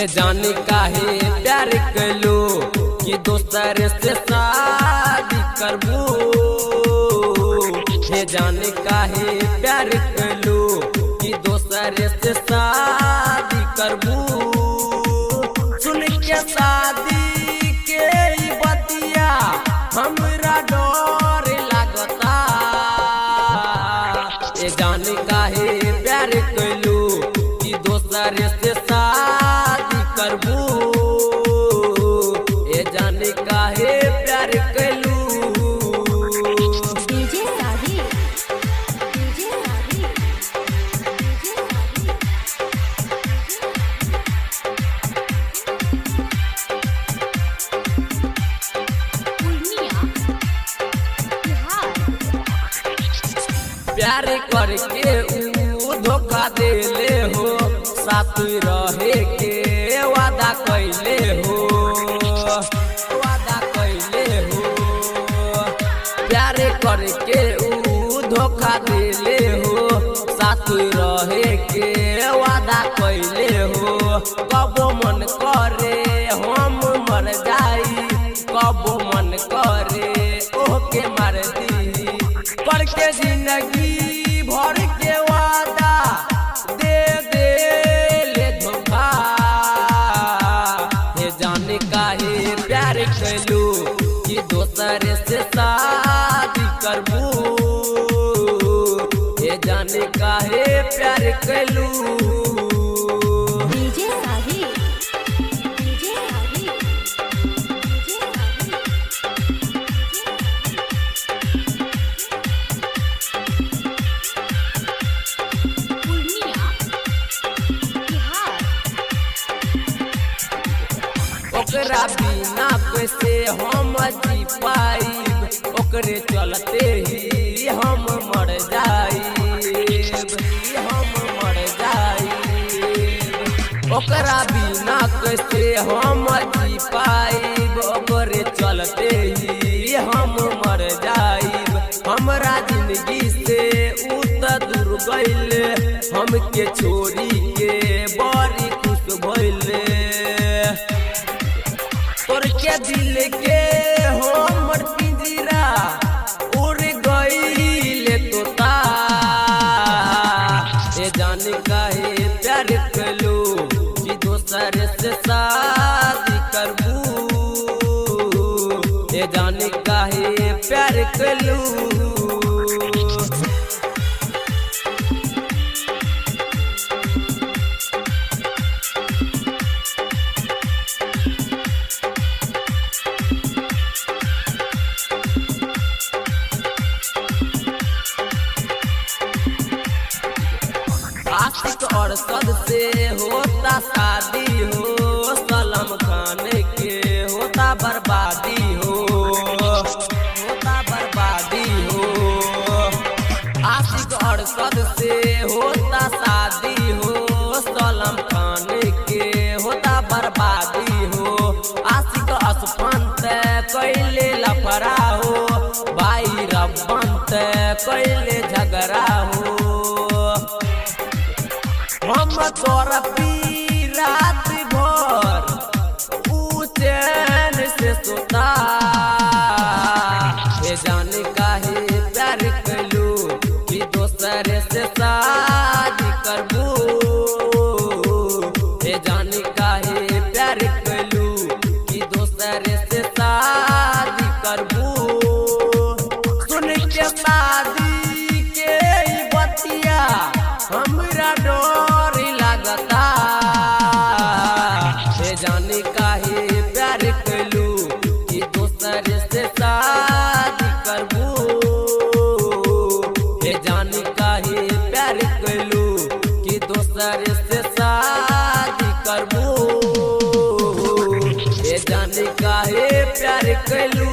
ये जाने काहे प्यार कलो कि दोसर से शादी करबू। ये जाने काहे प्यार कलो कि दोसर से शादी करबू। सुन के शादी के बतिया हमरा डर लगता। ये जाने काहे प्यार कलो कि दोसर से शादी करबू। ये जाने काहे प्यार कलू। प्यार करके ऊ धोखा देले हो, साथ रहे के वादा कैले हो, वादा कैले हो। प्यार करके ऊ धोखा देले हो, साथ रहे के वादा कैले हो। कबो मन करे हम मर जाई, कबो मन करे ओके मार दी। करके जिंदगी भर के वादा दे दे ले धोखा। ये जाने काहे प्यार कलू कि दोसर से शादी करबू। ये जाने काहे प्यार कलू। ओकरा बिना कैसे हम जी पाइब, ओकरे चलते ही हम मर जाइब, हम मर जाइब। ओकरा बिना कैसे हम जी पाइब, ओकरे चलते ही हम मर जाइब। हमरा जिंदगी से ऊ त दूर गइल, हमके छोड़ी के बड़ी खुश भइले। तोर के दिल के हमर पिंजरा उड़ गइले तोता। ये जाने काहे प्यार कलो कि दोसर से शादी करबू। ये जाने काहे प्यार कलो। आशिक और सद से होता शादी हो, सलम खान के होता बर्बादी हो, होता बर्बादी हो। आशिक और सद से होता शादी हो, सलम खान के होता बर्बादी हो। आशिक असफंत कैले लफड़ा हो, भाई रबंत कैले झगड़ा हो। हम तोर पी रात भर ऊ चैन से सोता। ये जाने काहे प्यार कलू कि दोसर से शादी करबू। ये जाने काहे प्यार कलू कि दोसर से शादी करबू। सुन के शादी के बतिया हमरा डर लगता। ये जाने काहे प्यार कलू कि दोसर से शादी करबू। ये जाने काहे प्यार कलू कि दोसर से शादी करबू। ये जाने काहे प्यार कलू।